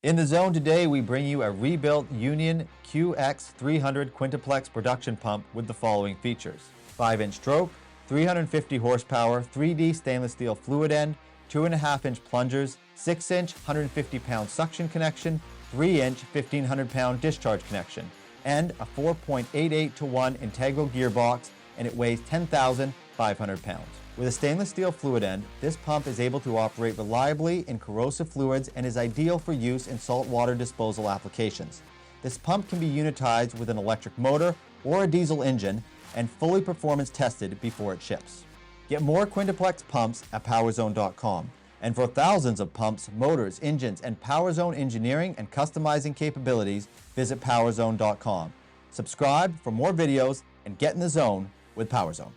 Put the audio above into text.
In the zone today, we bring you a rebuilt Union QX-300 Quintuplex production pump with the following features: 5-inch stroke, 350 horsepower, 3D stainless steel fluid end, 2.5-inch plungers, 6-inch 150-pound suction connection, 3-inch 1,500-pound discharge connection, and a 4.88 to 1 integral gearbox, and it weighs 10,500 pounds. With a stainless steel fluid end, this pump is able to operate reliably in corrosive fluids and is ideal for use in saltwater disposal applications. This pump can be unitized with an electric motor or a diesel engine and fully performance tested before it ships. Get more Quintuplex pumps at powerzone.com. And for thousands of pumps, motors, engines, and PowerZone engineering and customizing capabilities, visit powerzone.com. Subscribe for more videos and get in the zone with PowerZone.